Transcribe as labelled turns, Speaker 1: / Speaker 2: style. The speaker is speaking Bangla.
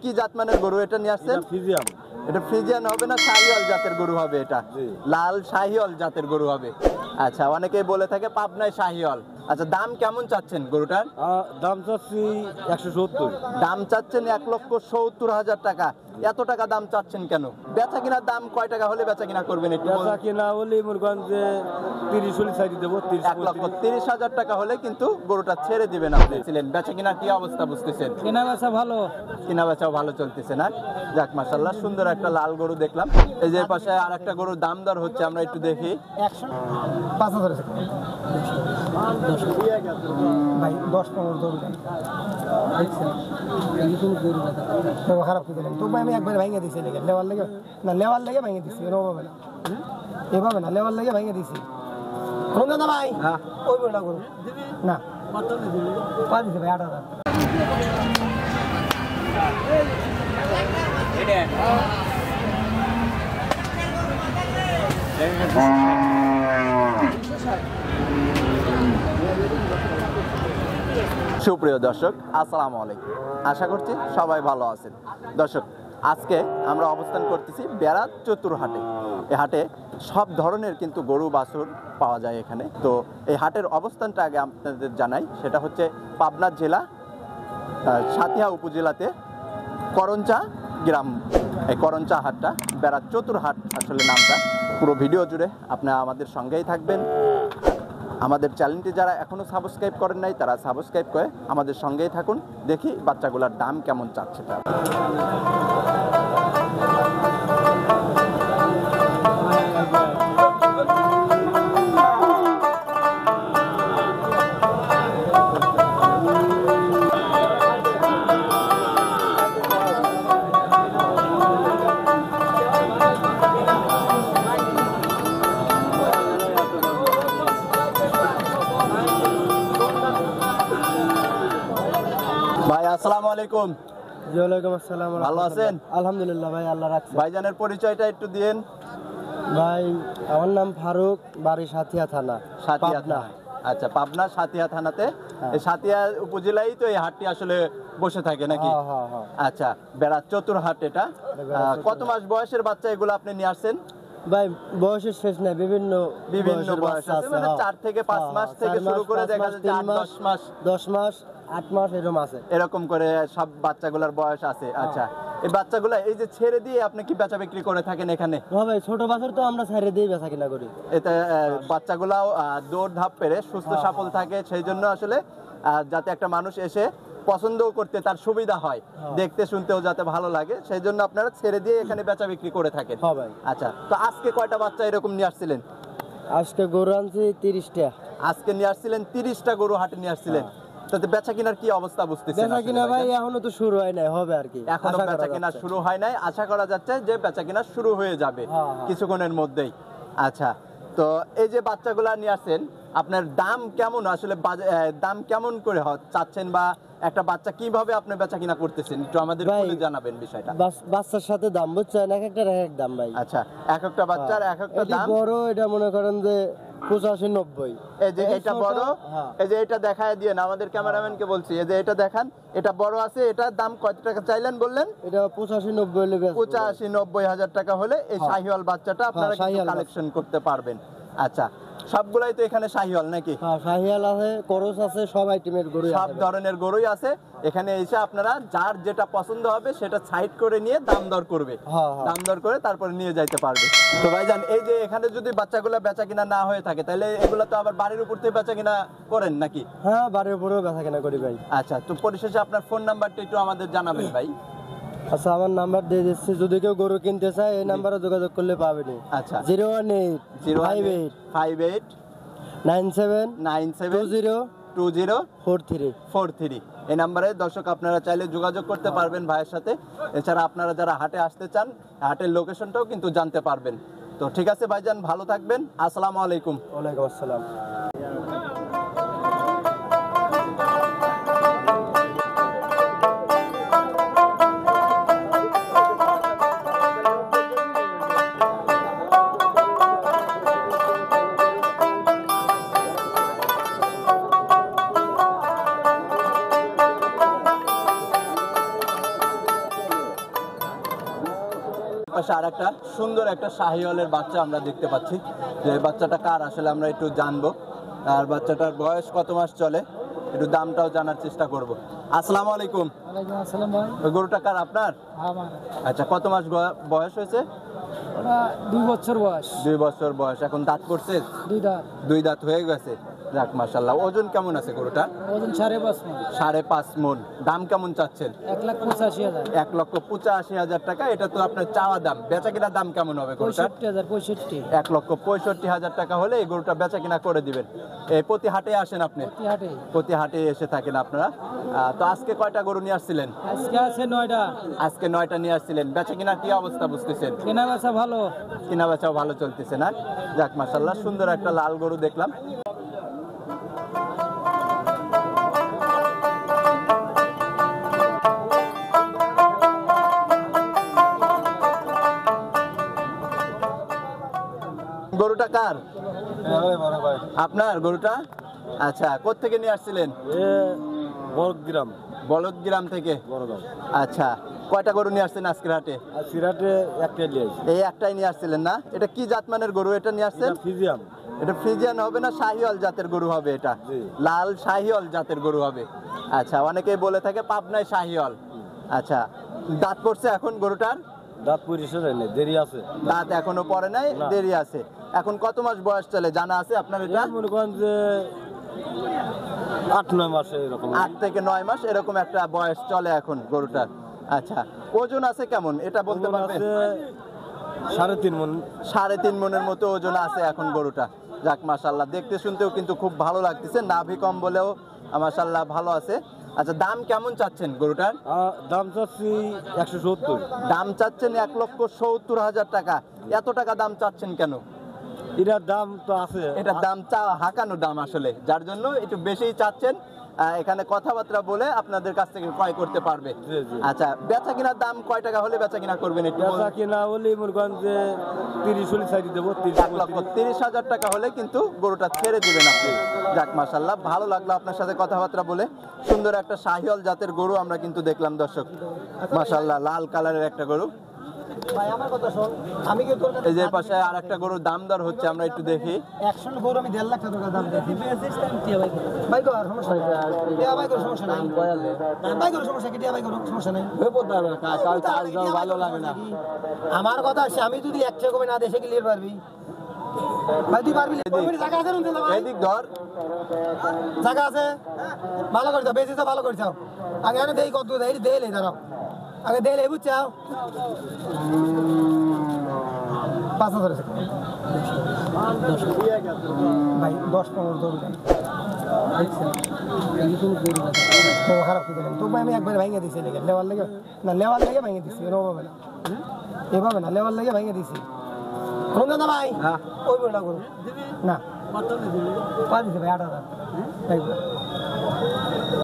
Speaker 1: কি জাতমানের গরু এটা নিয়ে আসছেন?
Speaker 2: ফ্রিজিয়াম।
Speaker 1: এটা ফ্রিজিয়ান হবে না শাহিওয়াল জাতের গরু হবে? এটা লাল শাহিওয়াল জাতের গরু হবে। আচ্ছা, অনেকেই বলে থাকে পাবনায় শাহিওয়াল। আচ্ছা, দাম কেমন চাচ্ছেন গরুটার?
Speaker 2: দাম চাচ্ছি 170।
Speaker 1: দাম চাচ্ছেন 1,70,000 টাকা। এত টাকা দাম চাচ্ছেন কেন? বেচা কিনার দাম কয় টাকা হলে বেচা কিনা করবেন একটু বলুন।
Speaker 2: বেচা কিনা হলে মুরগঞ্জে 30 সাইড দেবো।
Speaker 1: 1,30,000 টাকা হলে কিন্তু গরুটা ছেড়ে দিবেন আপনি। ছিলেন বেচা কিনার কি অবস্থা বুঝতেছেন?
Speaker 2: কেনা বেচা ভালো,
Speaker 1: কিনা বেচাও ভালো চলতেছে না? যাক মাশাআল্লাহ, সুন্দর একটা লাল গরু দেখলাম। এই যে পাশে আর একটা গরুর দাম দর হচ্ছে, আমরা একটু দেখি।
Speaker 3: 5,000 ভাই 10-15 ধরুন খারাপ করে দিলেন তো ভাই। আমি একবার ভেঙে দিছি লেগে লেওয়ার লেগে না, লেওয়ার লেগে ভেঙে দিছি। এভাবে না, এভাবে না, লেওয়ার লেগে ভেঙে দিছি। না ভাই ওই বই না করুন না, পা দিছে ভাই 8,000।
Speaker 1: সুপ্রিয় দর্শক, আসসালামু আলাইকুম। আশা করছি সবাই ভালো আছেন। দর্শক, আজকে আমরা অবস্থান করতেছি বেড়া চতুর হাটে। এই হাটে সব ধরনের কিন্তু গরু বাছুর পাওয়া যায় এখানে। তো এই হাটের অবস্থানটা আগে আপনাদের জানাই। সেটা হচ্ছে পাবনা জেলা সাঁথিয়া উপজেলাতে করঞ্চা গ্রাম। এই করঞ্চা হাটটা বেড়া চতুর হাট আসলে নামটা। পুরো ভিডিও জুড়ে আপনারা আমাদের সঙ্গেই থাকবেন। আমাদের চ্যানেলটি যারা এখনও সাবস্ক্রাইব করেন নাই তারা সাবস্ক্রাইব করে আমাদের সঙ্গেই থাকুন। দেখি বাচ্চাগুলোর দাম কেমন চাচ্ছে তারা। ভাই আসসালামু আলাইকুম।
Speaker 3: ওয়ালাইকুম আসসালাম।
Speaker 1: ভালো আছেন?
Speaker 3: আলহামদুলিল্লাহ ভাই, আল্লাহ রাখছে।
Speaker 1: ভাইজানের পরিচয়টা একটু দিন।
Speaker 3: ভাই আমার নাম ফারুক, বাড়ি সাঁথিয়া থানা,
Speaker 1: সাঁথিয়া
Speaker 3: পাবনা।
Speaker 1: থানা। আচ্ছা, পাবনা সাঁথিয়া থানাতে। এই সাঁথিয়া উপজেলায় তো এই হাটটি আসলে বসে থাকে নাকি?
Speaker 3: হ্যাঁ।
Speaker 1: আচ্ছা, বেড়া চতুর হাট এটা। কত মাস বয়সের বাচ্চা এগুলো আপনি নিয়ে আসছেন?
Speaker 3: ভাই বয়সের শেষ নাই, বিভিন্ন
Speaker 1: বয়স আছে, মানে 4 থেকে 5 মাস থেকে শুরু করে দেখা যাচ্ছে 8-10 মাস,
Speaker 3: 10 মাস, 8 মাস এরকম আছে।
Speaker 1: এরকম করে সব বাচ্চাগুলোর বয়স আছে। আচ্ছা, এই বাচ্চাগুলো এই যে ছেড়ে দিয়ে আপনি কি বেচা বিক্রি করে থাকেন এখানে?
Speaker 3: হ্যাঁ ভাই, ছোট বাছুর তো আমরা ছেড়ে দিয়ে বেচা কিনা করি।
Speaker 1: এতে বাচ্চাগুলাও দৌড় ধাপ পেরে সুস্থ সফল থাকে, সেই জন্য আসলে যাতে একটা মানুষ এসে পছন্দও করতে তার সুবিধা হয়, দেখতে শুনতেও যাতে ভালো লাগে, সেই জন্য আপনারা ছেড়ে দিয়ে এখানে বেচা বিক্রি করে থাকেন।
Speaker 3: হ্যাঁ ভাই।
Speaker 1: আচ্ছা, তো আজকে কয়টা বাচ্চা এরকম নিয়ে আসছিলেন?
Speaker 3: আজকে গরু আনছি 30টা।
Speaker 1: আজকে নিয়ে আসছিলেন 30টা গরু হাটে নিয়ে আসছিলেন। তাতে বেচা কিনার কি অবস্থা বুঝতেছেন?
Speaker 3: বেচা কিনা ভাই এখনো তো শুরু হয় নাই, হবে আর কি।
Speaker 1: এখনো বেচা কিনা শুরু হয় নাই, আশা করা যাচ্ছে যে বেচা কিনা শুরু হয়ে যাবে কিছুক্ষণের মধ্যেই। আচ্ছা, তো এই যে বাচ্চাগুলা নিয়ে আসছেন, আপনার দাম কেমন আসলে, দাম কেমন করে চাচ্ছেন, বা একটা বাচ্চা কিভাবে আপনি বেচা কিনা করতেছেন একটু আমাদের বলে জানাবেন বিষয়টা।
Speaker 3: বাচ্চার সাথে দাম বুঝছেন, এক একটা এক দাম ভাই।
Speaker 1: আচ্ছা, এক একটা বাচ্চার এক একটা দাম।
Speaker 3: বড় এটা মনে করেন যে 85-90।
Speaker 1: এই যে এটা বড়, এই যে এটা দেখায় দিয়েন আমাদের ক্যামেরাম্যানকে বলছি। এই যে এটা দেখান, এটা বড় আছে, এটার দাম কত টাকা চাইলেন বললেন?
Speaker 3: এটা 85-90 হলে
Speaker 1: 85-90 হাজার টাকা হলে এই শাহিওয়াল বাচ্চাটা আপনারা কালেকশন করতে পারবেন। আচ্ছা, সবগুলাই তো এখানে শাহিওয়াল নাকি?
Speaker 3: হ্যাঁ, শাহিওয়াল আছে, করস আছে, সব আইটেমের গরু আছে,
Speaker 1: সব ধরনের গরুই আছে। এখানে এসে আপনারা যার যেটা পছন্দ হবে সেটা সাইড করে নিয়ে দাম দর করবে, দাম দর করে তারপরে নিয়ে যাইতে পারবে। তো ভাইজান, এই যে এখানে যদি বাচ্চাগুলো বেচা কিনা না হয়ে থাকে, তাহলে এগুলো তো আবার বাড়ির উপর থেকে বেচা কিনা করেন নাকি?
Speaker 3: হ্যাঁ, বাড়ির উপরেও বেচা কিনা করি ভাই।
Speaker 1: আচ্ছা, তো পরিশেষে আপনার ফোন নাম্বারটা একটু আমাদের জানাবেন ভাই।
Speaker 3: আচ্ছা, আমার নাম্বার দিয়ে দিচ্ছি, যদি কেউ গরু কিনতে চায় এই নাম্বারে যোগাযোগ করলে পাবেনি।
Speaker 1: আচ্ছা,
Speaker 3: 01858 97 20
Speaker 1: এই নাম্বারে দর্শক আপনারা চাইলে যোগাযোগ করতে পারবেন ভাইয়ের সাথে। এছাড়া আপনারা যারা হাটে আসতে চান, হাটের লোকেশনটাও কিন্তু জানতে পারবেন। তো ঠিক আছে ভাইজান, ভালো থাকবেন। আসসালামু আলাইকুম।
Speaker 3: ওয়ালাইকুম আসসালাম।
Speaker 1: পাশে আর একটা সুন্দর একটা শাহিওয়ালের বাচ্চা আমরা দেখতে পাচ্ছি, যে এই বাচ্চাটা কার আসলে আমরা একটু জানবো, আর বাচ্চাটার বয়স কত মাস চলে একটু দামটাও জানার চেষ্টা করব। আসসালামু আলাইকুম।
Speaker 2: ওয়ালাইকুম আসসালাম ভাই।
Speaker 1: ওই গরুটা কার আপনার?
Speaker 2: আমার
Speaker 1: আচ্ছা, কত মাস বয়স হয়েছে?
Speaker 2: ওটা 2 বছর বয়স।
Speaker 1: 2 বছর বয়স। এখন দাঁত করছে?
Speaker 2: 2 দাঁত।
Speaker 1: 2 দাঁত হয়ে গেছে। যাক মাশাআল্লাহ। ওজন কেমন আছে গরুটা?
Speaker 2: ওজন 5.5 মণ।
Speaker 1: 5.5 মণ। দাম কেমন চাচ্ছেন?
Speaker 2: 1,85,000।
Speaker 1: 1,85,000 টাকা। এটা তো আপনার চাওয়া দাম। বেচা কিনা দাম কেমন হবে গরুটার?
Speaker 2: 65,000।
Speaker 1: 1,65,000 টাকা হলে এই গরুটা বেচা কিনা করে দিবেন। এই প্রতি হাটে আসেন আপনি?
Speaker 2: প্রতিহাটে।
Speaker 1: প্রতি হাটে এসে থাকেন আপনারা। তো আজকে কয়টা গরু নিয়ে আসছিলেন?
Speaker 2: আজকে আছে 9টা।
Speaker 1: আজকে 9টা নিয়ে আসছিলেন। বেচা কিনা কি অবস্থা বুঝতেছেন?
Speaker 2: কেনা বেচা ভালো।
Speaker 1: কিনা বেচাও ভালো চলতেছে না? যাক মাশাআল্লাহ, সুন্দর একটা লাল গরু দেখলাম। গরুটা কার? আপনার গরুটা? আচ্ছা, কোত্থেকে নিয়ে আসছিলেন?
Speaker 2: বড়গ্রাম।
Speaker 1: বলদগ্রাম থেকে।
Speaker 2: বড়গ্রাম।
Speaker 1: আচ্ছা, কয়টা গরু নিয়ে আসছেন আজকের হাটে?
Speaker 2: আর সিরাটে একটা নিয়ে আসি।
Speaker 1: এই একটাই নিয়ে আসছিলেন না? এটা কি জাতমানের গরু এটা নিয়ে আসছেন?
Speaker 2: ফিজিয়াম।
Speaker 1: এটা ফ্রিজিয়ান হবে না শাহিওয়াল জাতের গরু হবে? এটা
Speaker 2: জি।
Speaker 1: লাল শাহিওয়াল জাতের গরু হবে। আচ্ছা, অনেকেই বলে থাকে পাবনায় শাহিওয়াল। আচ্ছা, দাঁত পড়ছে এখন গরুটার?
Speaker 2: দাঁত পরিশে নেই, দেরি আছে।
Speaker 1: দাঁত এখনো পড়ে নাই,
Speaker 2: না।
Speaker 1: দেরি আছে। এখন কত মাস বয়স চলে জানা আছে আপনার এটা?
Speaker 2: মনে করেন যে 8-9 মাসে এরকম।
Speaker 1: 8 থেকে 9 মাস এরকম একটা বয়স চলে এখন গরুটার। আচ্ছা, ওজন আছে কেমন এটা বলতে পারবেন?
Speaker 2: 3.5 মণ।
Speaker 1: 3.5 মণের মতো ওজন আছে এখন গরুটা। যাক মাশাআল্লাহ, দেখতে শুনতেও কিন্তু খুব ভালো লাগতেছে। নাভি কম বলেও মাশাআল্লাহ ভালো আছে। আচ্ছা, দাম কেমন চাচ্ছেন গরুটার?
Speaker 2: দাম চাচ্ছি 170।
Speaker 1: দাম চাচ্ছেন 1,70,000 টাকা। এত টাকা দাম চাচ্ছেন কেন?
Speaker 2: এটার দাম তো আছে।
Speaker 1: এটা দাম হাঁকানো দাম আসলে, যার জন্য একটু বেশি চাচ্ছেন। এখানে কথাবার্তা বলে আপনাদের কাছ থেকে ক্রয় করতে পারবে।
Speaker 2: জি, জি।
Speaker 1: আচ্ছা, বেচা কিনার দাম কয় টাকা হলে বেচা কিনা করবেন একটু
Speaker 2: বেচা
Speaker 1: বলুন?
Speaker 2: কিনা হলে মনে করেন যে 30 সাইড দেবো।
Speaker 1: 1,30,000 টাকা হলে কিন্তু গরুটা ছেড়ে দিবেন আপনি। যাক মাশাআল্লাহ, ভালো লাগলো আপনার সাথে কথাবার্তা বলে। সুন্দর একটা শাহিওয়াল জাতের গরু আমরা কিন্তু দেখলাম দর্শক। মাশাআল্লাহ, লাল কালারের একটা গরু।
Speaker 3: ভাই আমার কথা শোন, আমি কি তোর কাছে
Speaker 1: এই যে পাশে আর একটা গরুর দাম দর হচ্ছে, আমরা একটু দেখি।
Speaker 3: 100 গরু আমি 1.5 লাখ টাকা দাম দিয়েছি। ভাই কর সমস্যা নাই। টিয়া ভাই কর সমস্যা নাই। ভাই কর সমস্যা কি? টিয়া ভাই কর সমস্যা নাই।
Speaker 2: ভালো লাগে না।
Speaker 3: আমার কথা আছে, আমি যদি 1 টাকা কমে না দেশে কি লিয়ে পারবি? ভাই তুই পারবি? ওই মিনিট জায়গা আছে না ভাই?
Speaker 1: এদিক ধর।
Speaker 3: জায়গা আছে? ভালো করে যাও, বেশি তো ভালো করে যাও। আগে আনে দেই কত দেই দেইলে দাঁড়াও। আগে দেইলে বুঝছাও। 5,000 আছে। ভাই 10-15 দৌড় দেন। তো খারাপ করে দিলেন। তো ভাই আমি একবার ভেঙে দিছি লেগে লেওয়ার লেগে। না লেওয়ার লেগে ভেঙে দিছি, এভাবে না। এভাবে না, লেওয়ার লেগে ভেঙে দিছি। রমজান দা ভাই, ওই বড়টা করুন না। কত দিবে? 5 দিবে ভাই, 8,000।